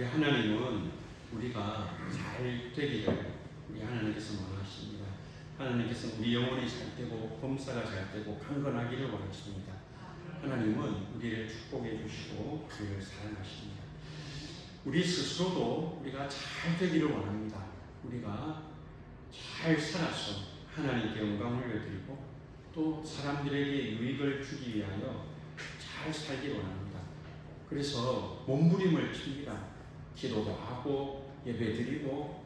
하나님은 우리가 잘 되기를 우리 하나님께서 원하십니다. 하나님께서 우리 영혼이 잘 되고 범사가 잘 되고 강건하기를 원하십니다. 하나님은 우리를 축복해 주시고 우리를 사랑하십니다. 우리 스스로도 우리가 잘 되기를 원합니다. 우리가 잘 살아서 하나님께 영광을 올려드리고 또 사람들에게 유익을 주기 위하여 잘 살기를 원합니다. 그래서 몸부림을 칩니다. 기도도 하고 예배드리고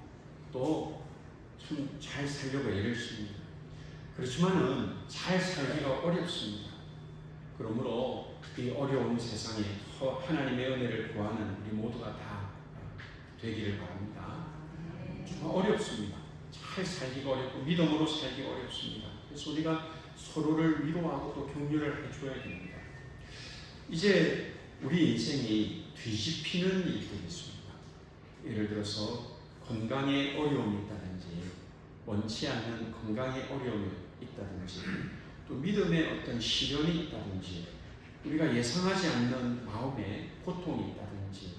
또 참 잘 살려고 애를 씁니다. 그렇지만은 잘 살기가 어렵습니다. 그러므로 이 어려운 세상에 하나님의 은혜를 구하는 우리 모두가 다 되기를 바랍니다. 정말 어렵습니다. 잘 살기가 어렵고 믿음으로 살기가 어렵습니다. 그래서 우리가 서로를 위로하고 또 격려를 해줘야 됩니다. 이제 우리 인생이 뒤집히는 일들이 있습니다. 예를 들어서 건강에 어려움이 있다든지 원치 않는 건강에 어려움이 있다든지 또 믿음에 어떤 시련이 있다든지 우리가 예상하지 않는 마음에 고통이 있다든지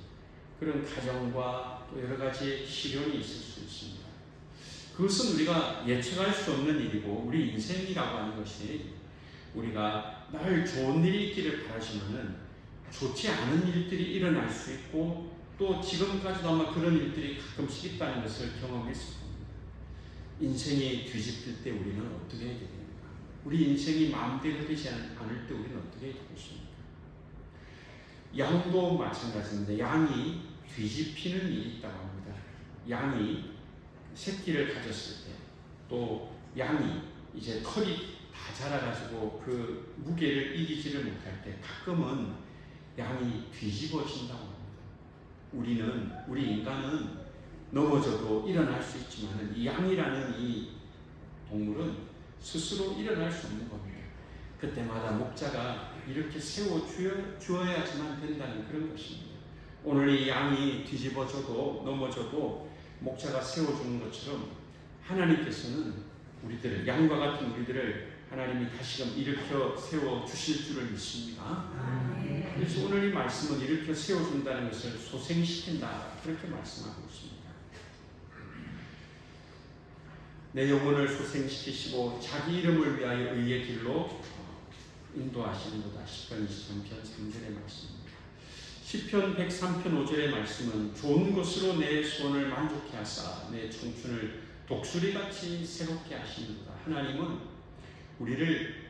그런 가정과 또 여러 가지 시련이 있을 수 있습니다. 그것은 우리가 예측할 수 없는 일이고 우리 인생이라고 하는 것이 우리가 늘 좋은 일이 있기를 바라지만은 좋지 않은 일들이 일어날 수 있고 또 지금까지도 아마 그런 일들이 가끔씩 있다는 것을 경험했을 겁니다. 인생이 뒤집힐 때 우리는 어떻게 해야 됩니까? 우리 인생이 마음대로 되지 않을 때 우리는 어떻게 해야 되겠습니까? 양도 마찬가지인데 양이 뒤집히는 일이 있다고 합니다. 양이 새끼를 가졌을 때 또 양이 이제 털이 다 자라가지고 그 무게를 이기지를 못할 때 가끔은 양이 뒤집어진다고 합니다. 우리 인간은 넘어져도 일어날 수 있지만 이 양이라는 이 동물은 스스로 일어날 수 없는 겁니다. 그때마다 목자가 이렇게 세워주어야지만 된다는 그런 것입니다. 오늘 이 양이 뒤집어져도 넘어져도 목자가 세워주는 것처럼 하나님께서는 우리들을 양과 같은 우리들을 하나님이 다시금 일으켜 세워주실 줄을 믿습니다. 그래서 오늘 이 말씀은 일으켜 세워준다는 것을 소생시킨다 그렇게 말씀하고 있습니다. 내 영혼을 소생시키시고 자기 이름을 위하여 의의 길로 인도하시는도다. 시편 23편 3절의 말씀입니다. 시편 103편 5절의 말씀은 좋은 것으로 내 소원을 만족케 하사 내 청춘을 독수리같이 새롭게 하시는도다. 하나님은 우리를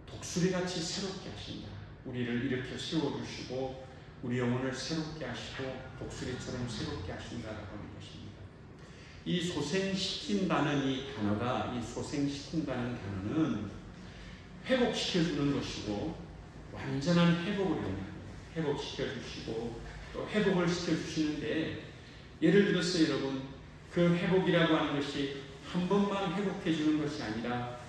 독수리같이 새롭게 하신다. 우리를 일으켜 세워주시고 우리 영혼을 새롭게 하시고 독수리처럼 새롭게 하신다라고 하는 것입니다. 이 소생시킨다는 이 단어가 이 소생시킨다는 단어는 회복시켜주는 것이고 완전한 회복을 의미합니다. 회복시켜주시고 또 회복을 시켜주시는데 예를 들어서 여러분 그 회복이라고 하는 것이 한 번만 회복해주는 것이 아니라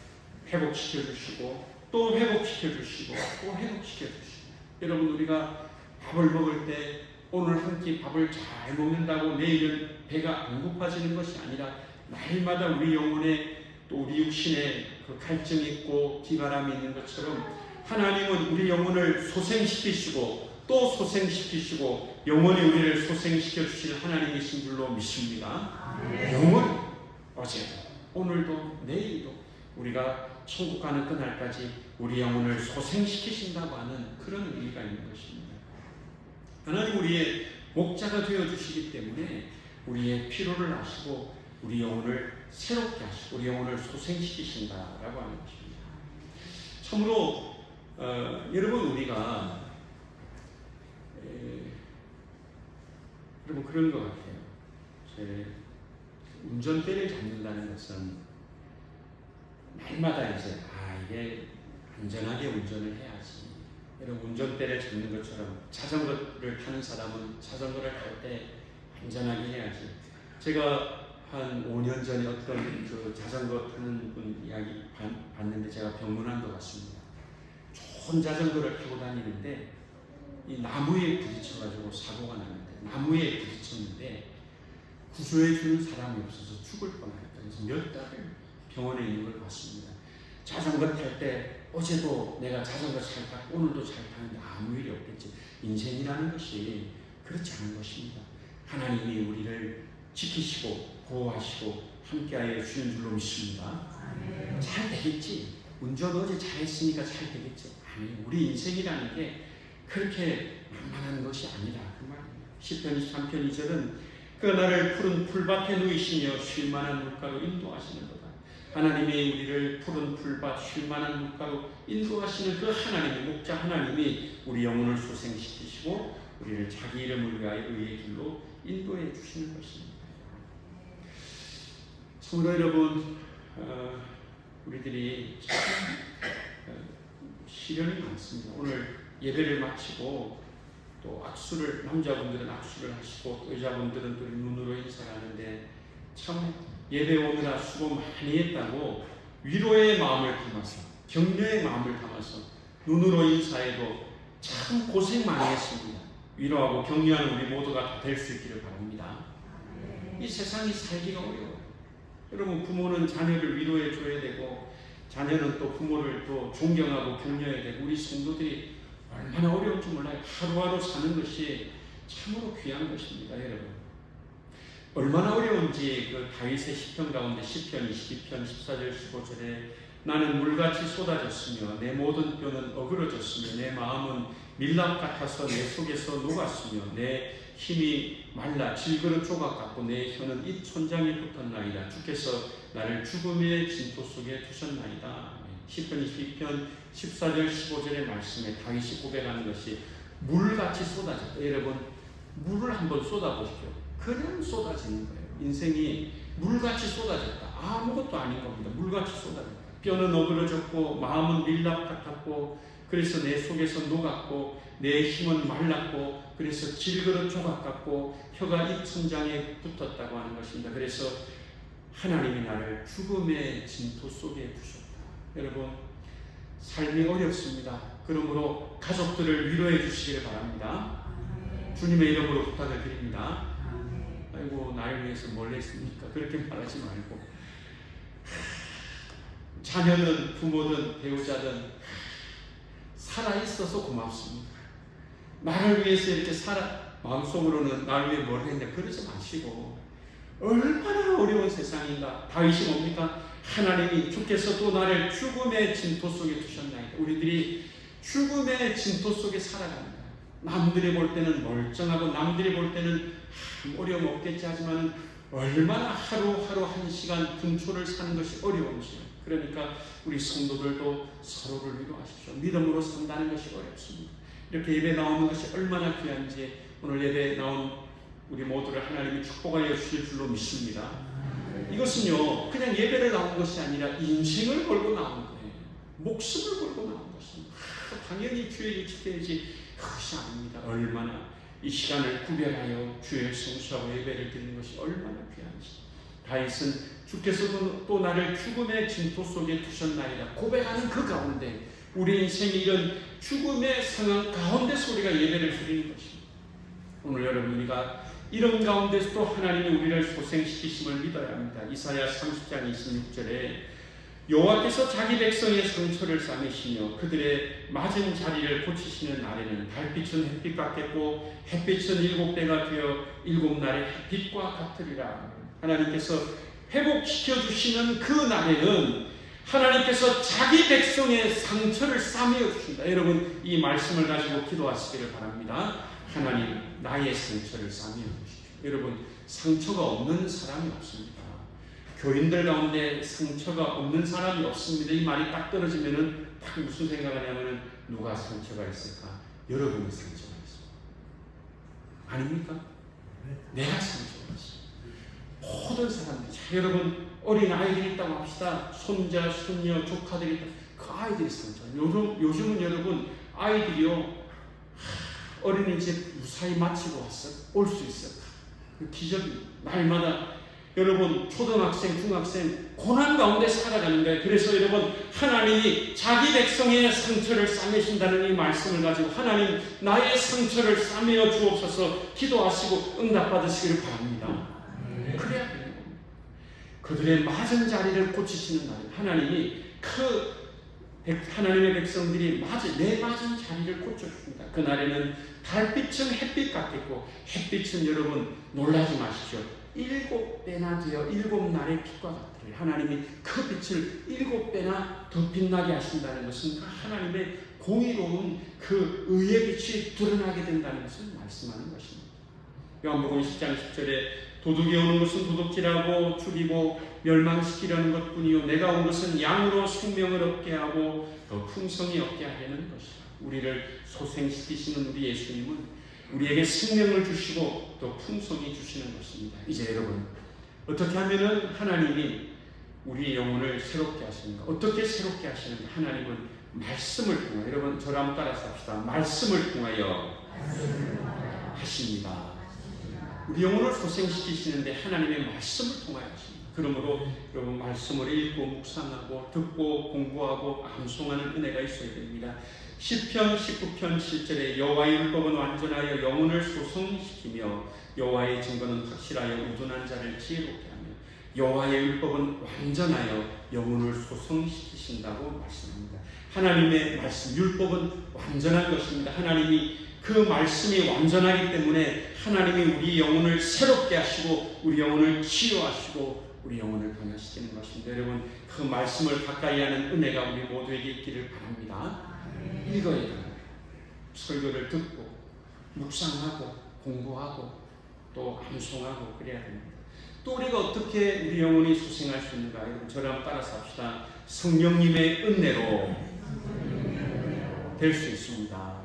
회복시켜주시고 또 회복시켜주시고 또 회복시켜주시고 여러분 우리가 밥을 먹을 때 오늘 한 끼 밥을 잘 먹는다고 내일은 배가 안 고파지는 것이 아니라 날마다 우리 영혼에 또 우리 육신에 그 갈증이 있고 기바람이 있는 것처럼 하나님은 우리 영혼을 소생시키시고 또 소생시키시고 영원히 우리를 소생시켜 주실 하나님이신 줄로 믿습니다. 영원히 어제도 오늘도 내일도 우리가 천국 가는 그날까지 우리 영혼을 소생시키신다고 하는 그런 의미가 있는 것입니다. 하나님 우리의 목자가 되어주시기 때문에 우리의 피로를 아시고 우리 영혼을 새롭게 하시고 우리 영혼을 소생시키신다라고 하는 것입니다. 참으로 여러분 우리가 여러분 그런 것 같아요. 운전대를 잡는다는 것은 날마다 이제 이게 안전하게 운전을 해야지. 여러분 운전대를 잡는 것처럼 자전거를 타는 사람은 자전거를 탈 때 안전하게 해야지. 제가 한 5년 전에 어떤 그 자전거 타는 분 이야기 봤는데 제가 병문안도 갔습니다. 좋은 자전거를 타고 다니는데 이 나무에 부딪혀가지고 사고가 났는데 나무에 부딪혔는데 구조해주는 사람이 없어서 죽을 뻔했다. 그래서 몇 달을 병원에 있는 걸 봤습니다. 자전거 탈 때 어제도 내가 자전거 잘 타고 오늘도 잘 타는데 아무 일이 없겠지. 인생이라는 것이 그렇지 않은 것입니다. 하나님이 우리를 지키시고 보호하시고 함께하여 주시는 줄로 믿습니다. 잘 되겠지. 운전 어제 잘했으니까 잘 되겠지. 아니, 우리 인생이라는 게 그렇게 만만한 것이 아니라 그 말이에요. 시편 23편 2절은 그 나를 푸른 풀밭에 누이시며 쉴만한 물가로 인도하시는도다. 하나님이 우리를 푸른 풀밭 쉴만한 물가로 인도하시는 그 하나님의 목자 하나님이 우리 영혼을 소생시키시고 우리를 자기 이름을 위하여 의의 길로 인도해 주시는 것입니다. 성도 여러분, 우리들이 시련이 많습니다. 오늘 예배를 마치고 또 악수를, 남자분들은 악수를 하시고 또 여자분들은 또 눈으로 인사를 하는데 참 예배 오느라 수고 많이 했다고 위로의 마음을 담아서, 격려의 마음을 담아서 눈으로 인사해도 참 고생 많이 했습니다. 위로하고 격려하는 우리 모두가 될 수 있기를 바랍니다. 이 세상이 살기가 어려워요. 여러분, 부모는 자녀를 위로해 줘야 되고 자녀는 또 부모를 또 존경하고 격려해야 되고, 우리 성도들이 얼마나 어려운지 몰라요. 하루하루 사는 것이 참으로 귀한 것입니다. 여러분, 얼마나 어려운지 그 다윗의 시편 가운데 시편 22편 14절 15절에 나는 물같이 쏟아졌으며 내 모든 뼈는 어그러졌으며 내 마음은 밀랍 같아서 내 속에서 녹았으며 내 힘이 말라 질그릇 조각 같고 내 혀는 이 천장에 붙었나이다. 주께서 나를 죽음의 진토 속에 두셨나이다. 시편 22편 14절 15절의 말씀에 다윗이 고백하는 것이 물같이 쏟아졌다. 여러분, 물을 한번 쏟아보십시오. 그냥 쏟아지는 거예요. 인생이 물같이 쏟아졌다. 아무것도 아닌 겁니다. 물같이 쏟아졌다. 뼈는 어그러졌고 마음은 밀랍 같았고 그래서 내 속에서 녹았고 내 힘은 말랐고 그래서 질그릇 조각 같고 혀가 입 천장에 붙었다고 하는 것입니다. 그래서 하나님이 나를 죽음의 진토 속에 두셨다. 여러분, 삶이 어렵습니다. 그러므로 가족들을 위로해 주시기를 바랍니다. 주님의 이름으로 부탁을 드립니다. 아이고, 나를 위해서 뭘 했습니까? 그렇게 말하지 말고, 자녀든 부모든 배우자든 살아있어서 고맙습니다. 나를 위해서 이렇게 마음속으로는 나를 위해 뭘 했는데 그러지 마시고, 얼마나 어려운 세상인가. 다윗이 뭡니까? 하나님이 주께서 또 나를 죽음의 진토 속에 두셨나이다. 우리들이 죽음의 진토 속에 살아갑니다. 남들이 볼 때는 멀쩡하고 남들이 볼 때는 어려움 없겠지 하지만 얼마나 하루하루 한 시간 분초를 사는 것이 어려운지요. 그러니까 우리 성도들도 서로를 위로하십시오. 믿음으로 산다는 것이 어렵습니다. 이렇게 예배 나오는 것이 얼마나 귀한지 오늘 예배 나온 우리 모두를 하나님이 축복하여 주실 줄로 믿습니다. 이것은요, 그냥 예배를 나온 것이 아니라 인생을 걸고 나온 거예요. 목숨을 걸고 나온 것입니다. 당연히 주의를 지켜야지 그것이 아닙니다. 얼마나 이 시간을 구별하여 주의 성수하고 예배를 드리는 것이 얼마나 귀한지. 다윗은 주께서 또 나를 죽음의 진토 속에 두셨나이다 고백하는 그 가운데 우리 인생이 이런 죽음의 상황 가운데서 우리가 예배를 드리는 것입니다. 오늘 여러분, 우리가 이런 가운데서도 하나님이 우리를 소생시키심을 믿어야 합니다. 이사야 30장 26절에 여호와께서 자기 백성의 상처를 싸매시며 그들의 맞은 자리를 고치시는 날에는 달빛은 햇빛 같겠고 햇빛은 7배가 되어 7날의 햇빛과 같으리라. 하나님께서 회복시켜 주시는 그 날에는 하나님께서 자기 백성의 상처를 싸매어 주신다. 여러분, 이 말씀을 가지고 기도하시기를 바랍니다. 하나님, 나의 상처를 싸매어 주십시오. 여러분, 상처가 없는 사람이 없습니다. 교인들 가운데 상처가 없는 사람이 없습니다. 이 말이 딱 떨어지면은 딱 무슨 생각을 하냐면은 누가 상처가 있을까? 여러분의 상처가 있습니다. 아닙니까? 내가 상처가 있습니다. 모든 사람들이. 자, 여러분, 어린 아이들이 있다고 합시다. 손자, 손녀, 조카들이 있다. 그 아이들이 상처. 요즘은 여러분, 아이들이요, 어린이집 무사히 마치고 올 수 있어요. 그 기적이 날마다. 여러분, 초등학생, 중학생 고난 가운데 살아가는 거예요. 그래서 여러분, 하나님이 자기 백성의 상처를 싸매신다는 이 말씀을 가지고 하나님, 나의 상처를 싸매어 주옵소서 기도하시고 응답받으시기를 바랍니다. 그래야 되는 겁니다. 그들의 맞은 자리를 고치시는 날 하나님이 그 하나님의 백성들이 내 맞은 자리를 고쳐줍니다. 그날에는 달빛은 햇빛 같겠고 햇빛은 여러분 놀라지 마십시오. 7배나 되어 7날의 빛과 같으리. 하나님이 그 빛을 7배나 더 빛나게 하신다는 것은 그 하나님의 공의로운 그 의의 빛이 드러나게 된다는 것을 말씀하는 것입니다. 요한복음 10장 10절에 도둑이 오는 것은 도둑질하고 죽이고 멸망시키려는 것뿐이요 내가 온 것은 양으로 생명을 얻게 하고 더 풍성히 얻게 하려는 것이다. 우리를 소생시키시는 우리 예수님은 우리에게 생명을 주시고 또 풍성히 주시는 것입니다. 이제 여러분 어떻게 하면은 하나님이 우리 영혼을 새롭게 하시는가? 어떻게 새롭게 하시는가? 하나님은 말씀을 통하여, 여러분 저를 한번 따라서 합시다. 말씀을 통하여 하십니다. 우리 영혼을 소생시키시는데 하나님의 말씀을 통하여 하십니다. 그러므로 여러분 말씀을 읽고 묵상하고 듣고 공부하고 암송하는 은혜가 있어야 됩니다. 시편 19편 7절에 여호와의 율법은 완전하여 영혼을 소성시키며 여호와의 증거는 확실하여 우둔한 자를 지혜롭게 하며 여호와의 율법은 완전하여 영혼을 소성시키신다고 말씀합니다. 하나님의 말씀, 율법은 완전한 것입니다. 하나님이 그 말씀이 완전하기 때문에 하나님이 우리 영혼을 새롭게 하시고 우리 영혼을 치유하시고 우리 영혼을 변화시키는 것입니다. 여러분 그 말씀을 가까이 하는 은혜가 우리 모두에게 있기를 바랍니다. 읽어야 돼요. 설교를 듣고 묵상하고 공부하고 또 암송하고 그래야 됩니다. 또 우리가 어떻게 우리 영혼이 소생할 수 있는가? 여러분 저랑 따라서 합시다. 성령님의 은혜로 될 수 있습니다.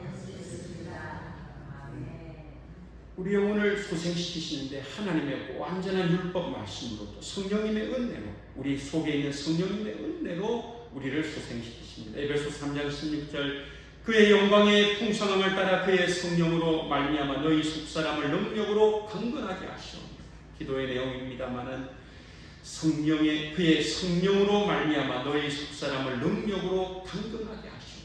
우리 영혼을 소생시키시는데 하나님의 완전한 율법 말씀으로 또 성령님의 은혜로 우리 속에 있는 성령님의 은혜로 우리를 소생시키십니다. 에베소 3장 16절 그의 영광의 풍성함을 따라 그의 성령으로 말미암아 너희 속사람을 능력으로 강건하게 하시오. 기도의 내용입니다마는 그의 성령으로 말미암아 너희 속사람을 능력으로 강건하게 하시오.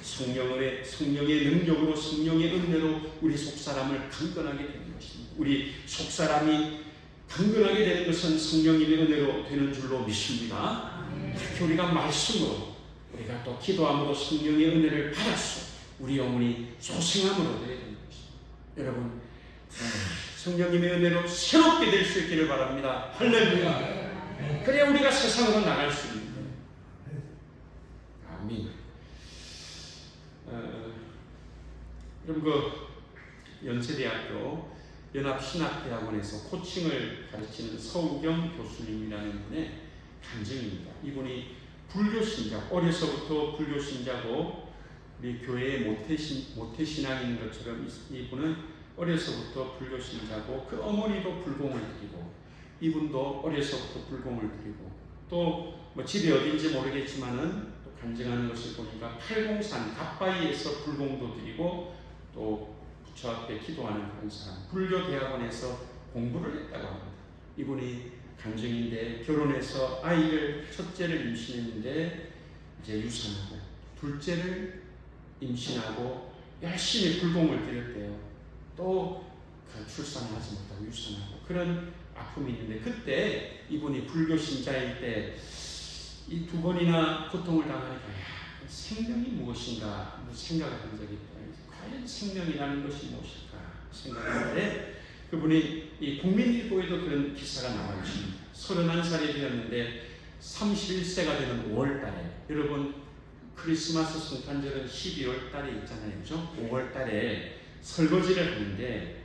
성령의 능력으로 성령의 은혜로 우리 속사람을 강건하게 되는 것입니다. 우리 속사람이 강건하게 되는 것은 성령님의 은혜로 되는 줄로 믿습니다. 특히 우리가 말씀으로 우리가 또 기도함으로 성령의 은혜를 받았어 우리 영혼이 소생함으로 되어야 되는 것입니다. 여러분 성령님의 은혜로 새롭게 될 수 있기를 바랍니다. 할렐루야. 그래야 우리가 세상으로 나갈 수 있는 거예요. 아멘. 그럼 그 연세대학교 연합신학대학원에서 코칭을 가르치는 서우경 교수님이라는 분의 간증입니다. 이분이 불교신자, 어려서부터 불교신자고 우리 교회에 모태신앙인 것처럼 이분은 어려서부터 불교신자고 그 어머니도 불공을 드리고 이분도 어려서부터 불공을 드리고 또 뭐 집이 어딘지 모르겠지만은 또 간증하는 것을 보니까 팔공산 갓바위에서 불공도 드리고 또 부처 앞에 기도하는 그런 사람, 불교대학원에서 공부를 했다고 합니다. 이분이 간증인데 결혼해서 아이를 첫째를 임신했는데 이제 유산하고 둘째를 임신하고 열심히 불공을 드렸대요. 또 그 출산하지 못하고 유산하고 그런 아픔이 있는데 그때 이분이 불교 신자일 때 이 두 번이나 고통을 당하니까 생명이 무엇인가 생각을 한 적이 있다. 과연 생명이라는 것이 무엇일까 생각하는데 그분이 이 국민일보에도 그런 기사가 나와 있습니다. 31살이 되었는데 31세가 되는 5월달에 여러분 크리스마스 성탄절은 12월달에 있잖아요, 그죠? 5월달에 설거지를 하는데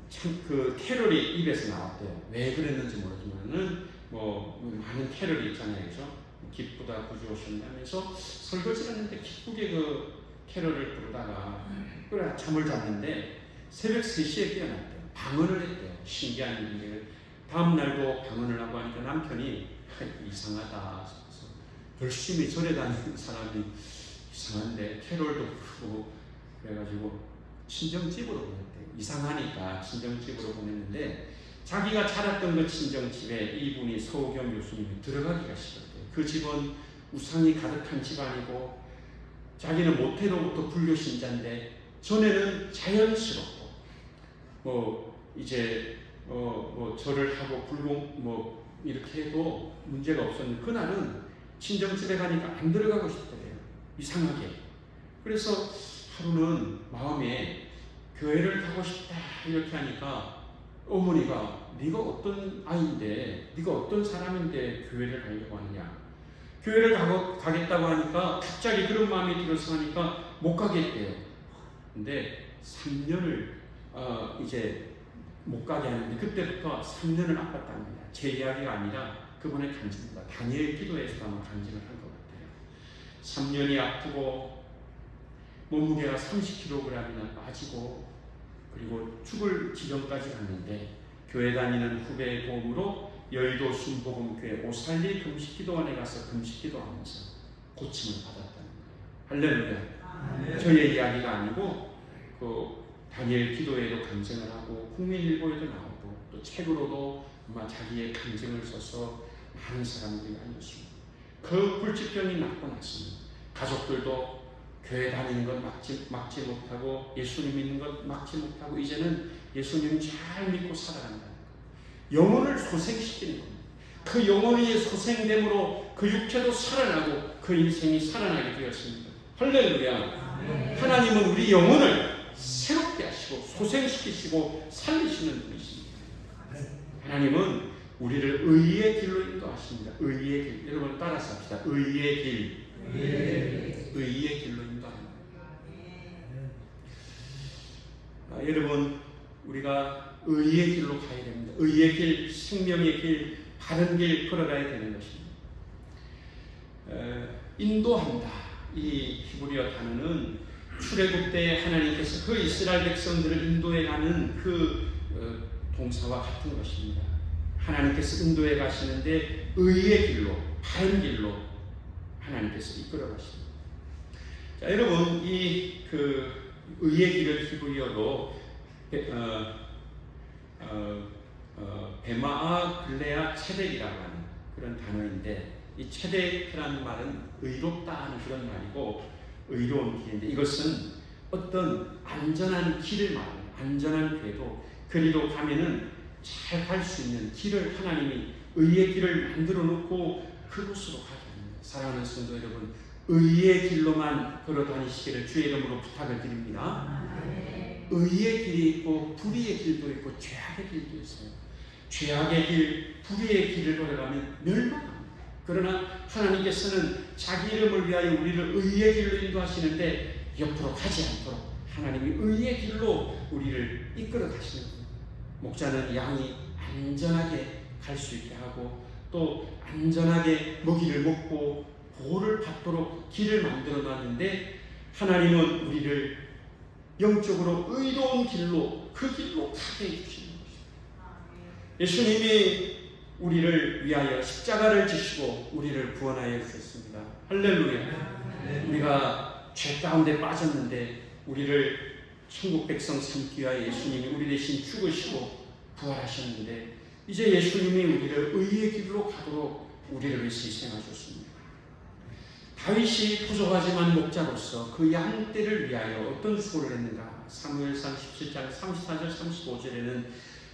참 그 캐롤이 입에서 나왔대요. 왜 그랬는지 모르지만은 뭐 많은 캐롤이 있잖아요, 그죠? 기쁘다 구주 오셨냐면서 설거지를 하는데 기쁘게 그 캐롤을 부르다가 그래 잠을 잤는데 새벽 3시에 깨어났대요. 방언을 했대요. 신기한 일인데 다음 날도 방언을 하고 하니까 남편이 이상하다. 그래서 열심히 절에 다니는 사람이 이상한데 캐롤도 부르고 그래가지고 친정집으로 보냈대요. 이상하니까 친정집으로 보냈는데 자기가 자랐던 그 친정집에 이분이 서우경 교수님이 들어가기가 싫었대요. 그 집은 우상이 가득한 집안이고 자기는 모태로부터 불교 신자인데 전에는 자연스럽고 이제 절을 하고 불공 이렇게 해도 문제가 없었는데 그날은 친정집에 가니까 안 들어가고 싶더래요. 이상하게. 그래서 하루는 마음에 교회를 가고 싶다 이렇게 하니까 어머니가 네가 어떤 아이인데, 네가 어떤 사람인데 교회를 가려고 하느냐. 교회를 가겠다고 하니까 갑자기 그런 마음이 들어서 하니까 못 가겠대요. 근데 3년을 이제 못 가게 하는데 그때부터 3년을 아팠답니다. 제 이야기가 아니라 그분의 간증입니다. 다니엘 기도에서 아마 간증을 한 것 같아요. 3년이 아프고 몸무게가 30kg이나 빠지고 그리고 죽을 지경까지 갔는데 교회 다니는 후배의 도움으로 여의도 순복음교회 오살리 금식기도원에 가서 금식기도하면서 고침을 받았다는 거예요. 할렐루야. 저의 이야기가 아니고 그 다니엘 기도에도 간증을 하고 국민일보에도 나오고 또 책으로도 아마 자기의 간증을 써서 많은 사람들이 알렸습니다. 그 불치병이 낫고 났습니다. 가족들도 교회 다니는 것 막지 못하고 예수님 믿는 것 막지 못하고 이제는 예수님 잘 믿고 살아간다는 것. 영혼을 소생시키는 겁니다. 그 영혼이 소생됨으로 그 육체도 살아나고 그 인생이 살아나게 되었습니다. 할렐루야. 하나님은 우리 영혼을 새롭게 하시고 소생시키시고 살리시는 분이십니다. 하나님은 우리를 의의 길로 인도하십니다. 의의 길. 여러분 따라서 합시다. 의의 길. 의의 길로 인도합니다. 여러분 우리가 의의 길로 가야 됩니다. 의의 길, 생명의 길, 바른 길 걸어가야 되는 것입니다. 인도한다. 이 히브리어 단어는 출애굽 때 하나님께서 그 이스라엘 백성들을 인도해 가는 그 동사와 같은 것입니다. 하나님께서 인도해 가시는데 의의 길로, 바른 길로 하나님께서 이끌어 가십니다. 자, 여러분 이 그 의의 길을 히브리어로 베마아 글레아 체덱이라고 하는 그런 단어인데 이 체덱이라는 말은 의롭다 하는 그런 말이고 의로운 길인데 이것은 어떤 안전한 길을 말합니다. 안전한 궤도 그리로 가면은 잘 갈 수 있는 길을 하나님이 의의 길을 만들어 놓고 그곳으로 가게 합니다. 사랑하는 성도 여러분, 의의 길로만 걸어 다니시기를 주의 이름으로 부탁을 드립니다. 의의 길이 있고 불의의 길도 있고 죄악의 길도 있어요. 죄악의 길, 불의의 길을 걸어가면 멸망합니다. 그러나 하나님께서는 자기 이름을 위하여 우리를 의의 길로 인도하시는데 옆으로 가지 않도록 하나님이 의의 길로 우리를 이끌어 가시는 겁니다. 목자는 양이 안전하게 갈 수 있게 하고 또 안전하게 먹이를 먹고 보호를 받도록 길을 만들어 놨는데 하나님은 우리를 영적으로 의로운 길로 그 길로 가게 해주시는 것입니다. 예수님이 우리를 위하여 십자가를 지시고 우리를 구원하여 주셨습니다. 할렐루야. 우리가 죄 가운데 빠졌는데 우리를 천국 백성 삼기 위하여 예수님이 우리 대신 죽으시고 부활하셨는데 이제 예수님이 우리를 의의 길로 가도록 우리를 위해서 희생하셨습니다. 다윗이 부족하지만 목자로서 그 양떼를 위하여 어떤 수고를 했는가? 사무엘상 17장 34절 35절에는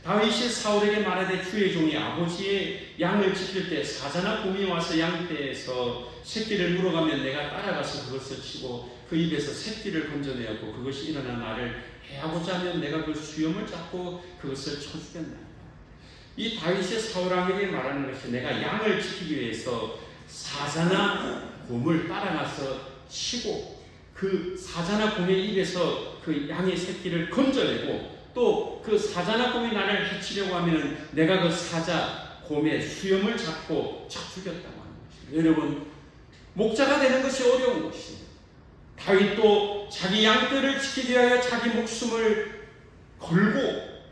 다윗이 사울에게 말하되 주의 종이 아버지의 양을 지킬 때 사자나 곰이 와서 양떼에서 새끼를 물어가면 내가 따라가서 그것을 치고 그 입에서 새끼를 건져내었고 그것이 일어나 나를 해하고자 하면 내가 그 수염을 잡고 그것을 쳐 죽였나이다. 이 다윗이 사울왕에게 말하는 것이 내가 양을 지키기 위해서 사자나 곰을 따라가서 치고 그 사자나 곰의 입에서 그 양의 새끼를 건져내고 또 그 사자나 곰이 나를 해치려고 하면 내가 그 사자 곰의 수염을 잡고 쳐 죽였다고 하는 것입니다. 여러분 목자가 되는 것이 어려운 것입니다. 다윗도 자기 양떼를 지키기 위하여 자기 목숨을 걸고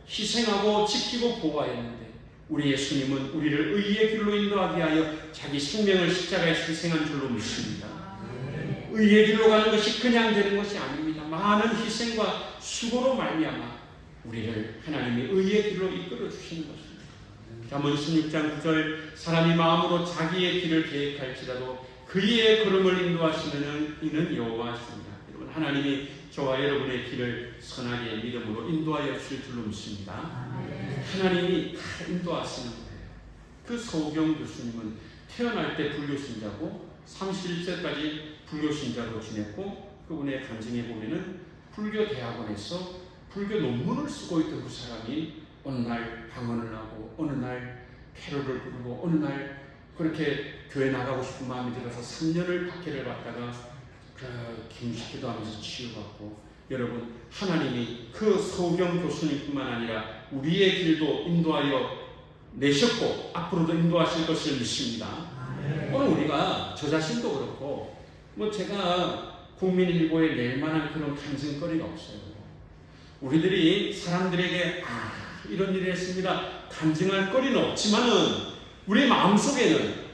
희생하고 지키고 보호하였는데 우리 예수님은 우리를 의의 길로 인도하기 위하여 자기 생명을 십자가에 희생한 줄로 믿습니다. 의의 길로 가는 것이 그냥 되는 것이 아닙니다. 많은 희생과 수고로 말미암아 우리를 하나님이 의의 길로 이끌어 주시는 것입니다. 잠언 16장 9절 사람이 마음으로 자기의 길을 계획할지라도 그의 걸음을 인도하시는 이는 여호와시니라. 여러분 하나님이 저와 여러분의 길을 선하게 믿음으로 인도하여 주실 줄로 믿습니다. 하나님이 다 인도하시는 거예요. 그 서우경 교수님은 태어날 때 불교신자고 31세까지 불교 신자로 지냈고 그분의 간증에 보면은 불교 대학원에서 불교 논문을 쓰고 있던 그 사람이 어느 날 방언을 하고 어느 날 캐롤을 부르고 어느 날 그렇게 교회 나가고 싶은 마음이 들어서 3년을 박해를 받다가 김식기도 하면서 치유받고, 여러분 하나님이 그 서우경 교수님뿐만 아니라 우리의 길도 인도하여 내셨고 앞으로도 인도하실 것을 믿습니다. 오늘 우리가 저 자신도 그렇고 제가 국민일보에 낼 만한 그런 간증거리가 없어요. 우리들이 사람들에게 이런 일을 했습니다 간증할 거리는 없지만은 우리 마음속에는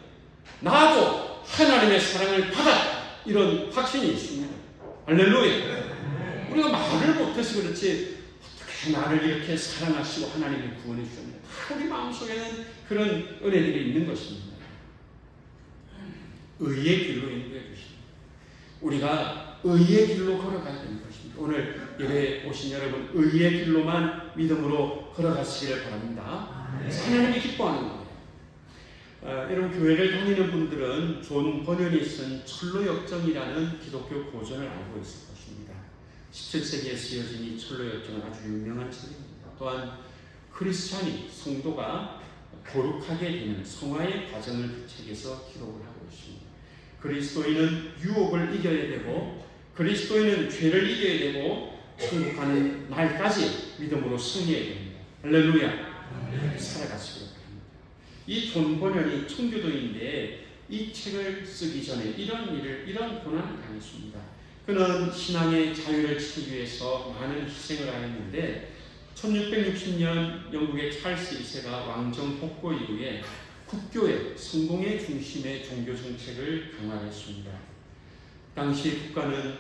나도 하나님의 사랑을 받았다 이런 확신이 있습니다. 할렐루야. 우리가 말을 못해서 그렇지 어떻게 나를 이렇게 사랑하시고 하나님이 구원해 주셨냐, 우리 마음속에는 그런 은혜들이 있는 것입니다. 의의 길로 인도해 주십니다. 우리가 의의 길로 걸어가야 되는 것입니다. 오늘 예배에 오신 여러분 의의 길로만 믿음으로 걸어가시기를 바랍니다. 하나님이 기뻐하는 거예요. 여러분 교회를 다니는 분들은 존 번연이 쓴 철로역정이라는 기독교 고전을 알고 있을 것입니다. 17세기에 쓰여진 이 철로역정은 아주 유명한 책입니다. 또한 크리스찬이 성도가 거룩하게 되는 성화의 과정을 그 책에서 기록을 하고 있습니다. 그리스도인은 유혹을 이겨야 되고 그리스도인은 죄를 이겨야 되고 천국 가는 날까지 믿음으로 승리해야 됩니다. 할렐루야. 살아가시기를 바랍니다. 이 존 번연이 청교도인데 이 책을 쓰기 전에 이런 고난을 당했습니다. 그는 신앙의 자유를 지키기 위해서 많은 희생을 하였는데 1660년 영국의 찰스 2세가 왕정 복고 이후에 국교의 성공의 중심의 종교 정책을 강화했습니다. 당시 국가는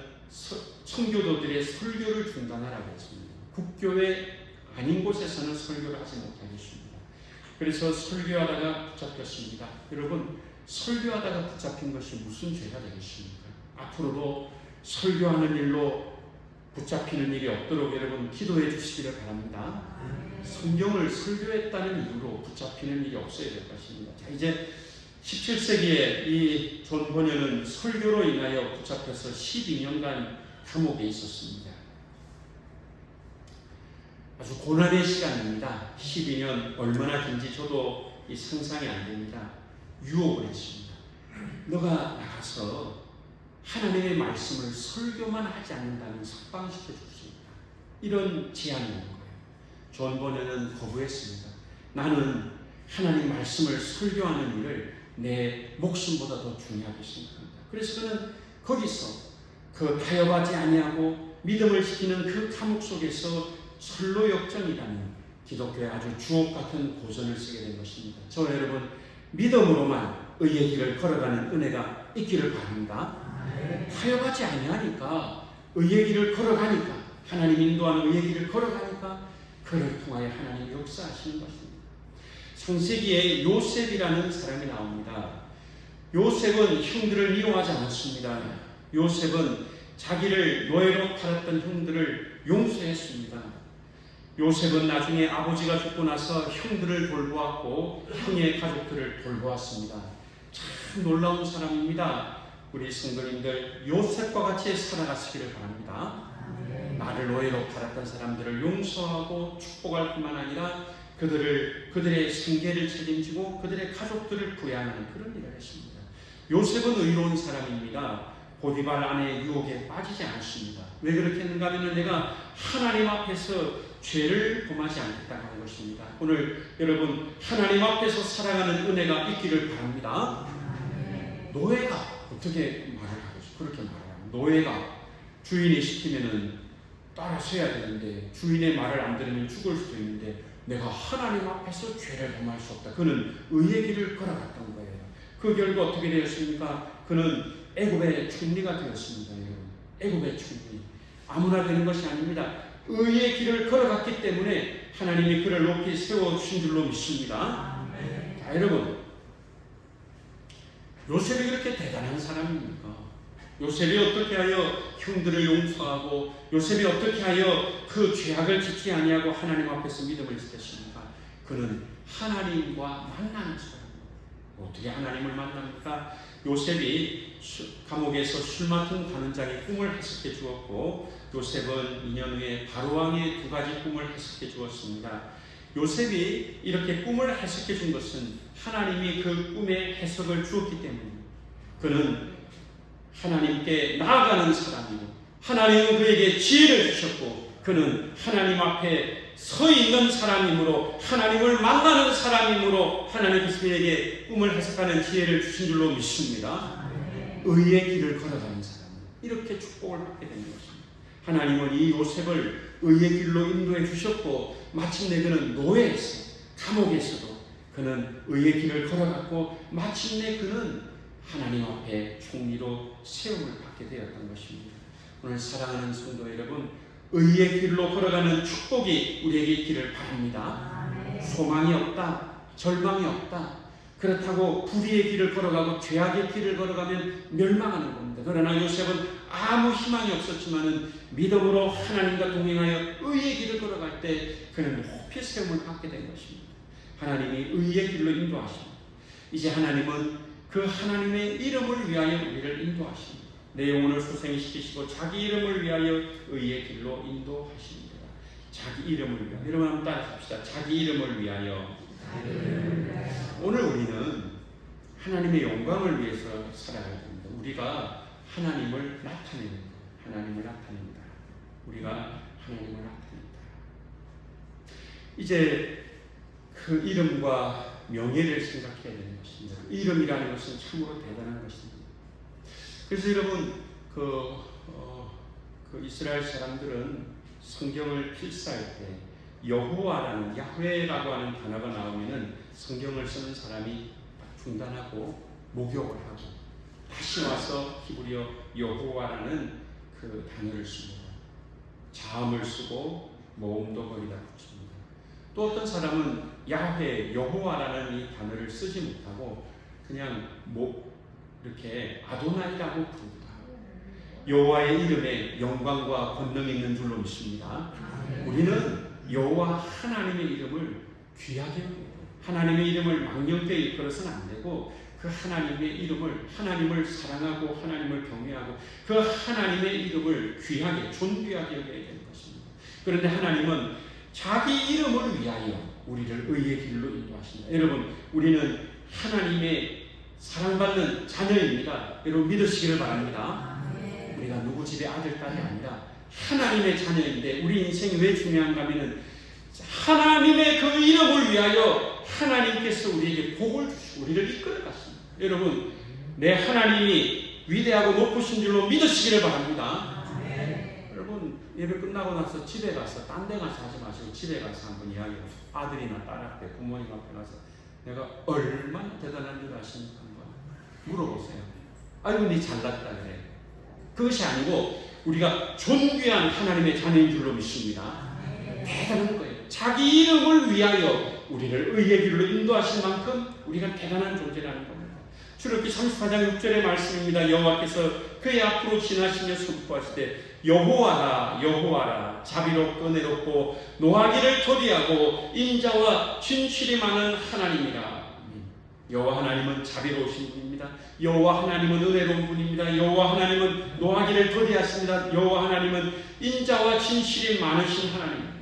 청교도들의 설교를 중단하라고 했습니다. 국교의 아닌 곳에서는 설교를 하지 못하겠습니다. 그래서 설교하다가 붙잡혔습니다. 여러분 설교하다가 붙잡힌 것이 무슨 죄가 되겠습니까? 앞으로도 설교하는 일로 붙잡히는 일이 없도록 여러분 기도해 주시기를 바랍니다. 성경을 설교했다는 이유로 붙잡히는 일이 없어야 될 것입니다. 자, 이제 17세기에 이 존 번연은 설교로 인하여 붙잡혀서 12년간 감옥에 있었습니다. 아주 고난의 시간입니다. 12년 얼마나 긴지 저도 상상이 안 됩니다. 유혹을 했습니다. 너가 나가서 하나님의 말씀을 설교만 하지 않는다면 석방시켜 줄 수 있다. 이런 제안이 온 거예요. 존 번연은 거부했습니다. 나는 하나님 말씀을 설교하는 일을 내 목숨보다 더 중요하게 생각합니다. 그래서 그는 거기서 그 타협하지 아니하고 믿음을 지키는 그 감옥 속에서 철로역정이라는 기독교의 아주 주옥 같은 고전을 쓰게 된 것입니다. 저 여러분 믿음으로만 의의 길을 걸어가는 은혜가 있기를 바랍니다. 타협하지 아니하니까 의의 길을 걸어가니까 하나님 인도하는 의의 길을 걸어가니까 그를 통하여 하나님 역사하시는 것입니다. 창세기에 요셉이라는 사람이 나옵니다. 요셉은 형들을 미워하지 않았습니다. 요셉은 자기를 노예로 팔았던 형들을 용서했습니다. 요셉은 나중에 아버지가 죽고 나서 형들을 돌보았고 형의 가족들을 돌보았습니다. 참 놀라운 사람입니다. 우리 성도님들 요셉과 같이 살아가시기를 바랍니다. 나를 노예로 팔았던 사람들을 용서하고 축복할 뿐만 아니라 그들의 생계를 책임지고 그들의 가족들을 부양하는 그런 일을 했습니다. 요셉은 의로운 사람입니다. 보디발 아내의 유혹에 빠지지 않습니다. 왜 그렇게 했는가 하면 내가 하나님 앞에서 죄를 범하지 않겠다 하는 것입니다. 오늘 여러분 하나님 앞에서 살아가는 은혜가 있기를 바랍니다. 노예가 어떻게 말을 하겠어요? 그렇게 말해요. 노예가 주인이 시키면은 따라서야 되는데 주인의 말을 안 들으면 죽을 수도 있는데 내가 하나님 앞에서 죄를 범할 수 없다. 그는 의의 길을 걸어갔던 거예요. 그 결과 어떻게 되었습니까? 그는 애굽의 총리가 되었습니다. 애굽의 총리. 아무나 되는 것이 아닙니다. 의의 길을 걸어갔기 때문에 하나님이 그를 높이 세워주신 줄로 믿습니다. 자, 여러분 요셉이 그렇게 대단한 사람입니까? 요셉이 어떻게 하여 형들을 용서하고 요셉이 어떻게 하여 그 죄악을 지키지 아니하고 하나님 앞에서 믿음을 지켰습니까? 그는 하나님과 만나는 사람입니다. 어떻게 하나님을 만납니까? 요셉이 감옥에서 술 맡은 관원장의 꿈을 해석해 주었고, 요셉은 2년 후에 바로왕의 2가지 꿈을 해석해 주었습니다. 요셉이 이렇게 꿈을 해석해 준 것은 하나님이 그 꿈의 해석을 주었기 때문입니다. 그는 하나님께 나아가는 사람이고, 하나님은 그에게 지혜를 주셨고, 그는 하나님 앞에 서 있는 사람이므로, 하나님을 만나는 사람이므로 하나님께서 그에게 꿈을 해석하는 지혜를 주신 줄로 믿습니다. 의의 길을 걸어가는 사람, 이렇게 축복을 받게 되는 것입니다. 하나님은 이 요셉을 의의 길로 인도해 주셨고, 마침내 그는 노예에서, 감옥에서도 그는 의의 길을 걸어갔고, 마침내 그는 하나님 앞에 총리로 세움을 받게 되었던 것입니다. 오늘 사랑하는 성도 여러분, 의의 길로 걸어가는 축복이 우리에게 있기를 바랍니다. 소망이 없다, 절망이 없다, 그렇다고 불의의 길을 걸어가고 죄악의 길을 걸어가면 멸망하는 겁니다. 그러나 요셉은 아무 희망이 없었지만은 믿음으로 하나님과 동행하여 의의 길을 걸어갈 때 그는 높이 세움을 받게 된 것입니다. 하나님이 의의 길로 인도하십니다. 이제 하나님은 그 하나님의 이름을 위하여 우리를 인도하십니다. 내 영혼을 소생시키시고 자기 이름을 위하여 의의 길로 인도하십니다. 자기 이름을 위하여. 여러분 한번 따라합시다. 자기 이름을 위하여. 오늘 우리는 하나님의 영광을 위해서 살아가야 됩니다. 우리가 하나님을 나타내는 것, 하나님을 나타낸다. 우리가 하나님을 나타낸다. 이제 그 이름과 명예를 생각해야 되는 것입니다. 그 이름이라는 것은 참으로 대단한 것입니다. 그래서 여러분 그 이스라엘 사람들은 성경을 필사할 때 여호와라는, 야훼라고 하는 단어가 나오면은 성경을 쓰는 사람이 중단하고 목욕을 하고 다시 와서 히브리어 여호와라는 그 단어를 씁니다. 자음을 쓰고 모음도 거기다 붙입니다. 또 어떤 사람은 야훼, 여호와라는 이 단어를 쓰지 못하고 그냥 이렇게 아도나이라고 부르기도 하고, 여호와의 이름에 영광과 권능이 있는 줄로 믿습니다. 우리는 여호와 하나님의 이름을 귀하게 여기고 하나님의 이름을 망령되이 일컬어서는 안 되고, 그 하나님의 이름을, 하나님을 사랑하고 하나님을 경외하고 그 하나님의 이름을 귀하게, 존귀하게 여겨야 되는 것입니다. 그런데 하나님은 자기 이름을 위하여 우리를 의의 길로 인도하십니다. 여러분, 우리는 하나님의 사랑받는 자녀입니다. 여러분 믿으시기를 바랍니다. 우리가 누구 집의 아들, 딸이 아니라 하나님의 자녀인데, 우리 인생이 왜 중요한가 하면은 하나님의 그 이름을 위하여 하나님께서 우리에게 복을 주시고 우리를 이끌어 가십니다. 여러분, 내 하나님이 위대하고 높으신 줄로 믿으시기를 바랍니다. 여러분, 예배 끝나고 나서 집에 가서 딴 데 가서 하지 마시고 집에 가서 한번 이야기해요. 아들이나 딸 앞에, 부모님 앞에 가서 내가 얼마나 대단한 줄 아십니까? 한번 물어보세요. 아이고 니 잘났다 그래. 그것이 아니고 우리가 존귀한 하나님의 자녀인 줄로 믿습니다. 대단한 거예요. 자기 이름을 위하여 우리를 의의 길로 인도하신 만큼 우리가 대단한 존재라는 겁니다. 출애굽기 34장 6절의 말씀입니다. 여호와께서 그의 앞으로 지나시며 선포하실 때 여호와라, 여호와라, 자비롭고 은혜롭고 노하기를 더디하고 인자와 진실이 많은 하나님이라. 여호와 하나님은 자비로우신 분입니다. 여호와 하나님은 은혜로운 분입니다. 여호와 하나님은 노하기를 더디하십니다. 여호와 하나님은 인자와 진실이 많으신 하나님입니다.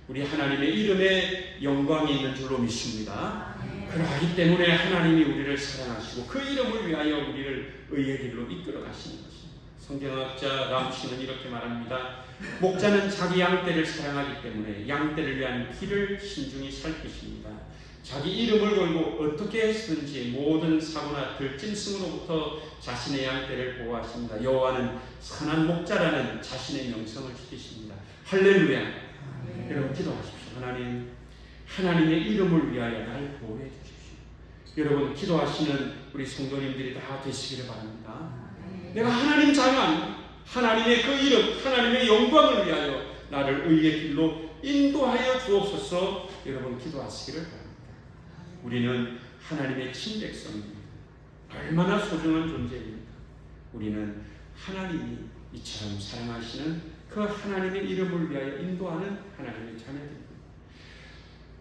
우리 하나님의 이름에 영광이 있는 줄로 믿습니다. 그러하기 때문에 하나님이 우리를 사랑하시고 그 이름을 위하여 우리를 의의 길로 이끌어 가시는 것입니다. 성경학자 람씨는 이렇게 말합니다. 목자는 자기 양떼를 사랑하기 때문에 양떼를 위한 길을 신중히 살피십니다. 자기 이름을 걸고 어떻게 했든지 모든 사고나 들짐승으로부터 자신의 양떼를 보호하십니다. 여호와는 선한 목자라는 자신의 명성을 지키십니다. 할렐루야. 여러분 기도하십시오. 하나님, 하나님의 이름을 위하여 나를 보호해 주십시오. 여러분 기도하시는 우리 성도님들이 다 되시기를 바랍니다. 내가 하나님 자녀 아닙니다. 하나님의 그 이름, 하나님의 영광을 위하여 나를 의의 길로 인도하여 주옵소서. 여러분 기도하시기를 바랍니다. 우리는 하나님의 친백성입니다. 얼마나 소중한 존재입니까? 우리는 하나님이 이처럼 사랑하시는 그 하나님의 이름을 위하여 인도하는 하나님의 자녀들입니다.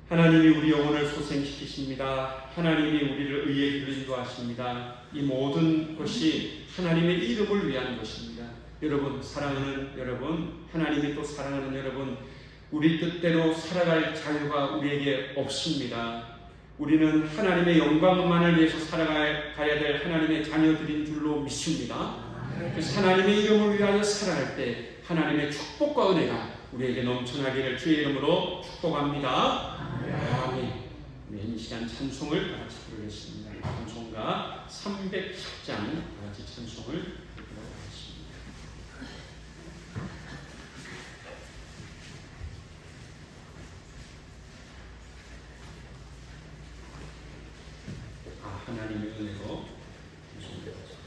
하나님이 우리 영혼을 소생시키십니다. 하나님이 우리를 의의 길로 인도하십니다. 이 모든 것이 하나님의 이름을 위한 것입니다. 여러분, 사랑하는 여러분, 하나님이 또 사랑하는 여러분, 우리 뜻대로 살아갈 자유가 우리에게 없습니다. 우리는 하나님의 영광만을 위해서 살아가야 될 하나님의 자녀들인 줄로 믿습니다. 그래서 하나님의 이름을 위하여 살아갈 때 하나님의 축복과 은혜가 우리에게 넘쳐나기를 주의 이름으로 축복합니다. 아멘. 우리 이 시간 찬송을 다 같이 부르겠습니다. 찬송가 310장 다 같이 찬송을 부르도록 하겠습니다. 하나님의 은혜로 찬송합니다.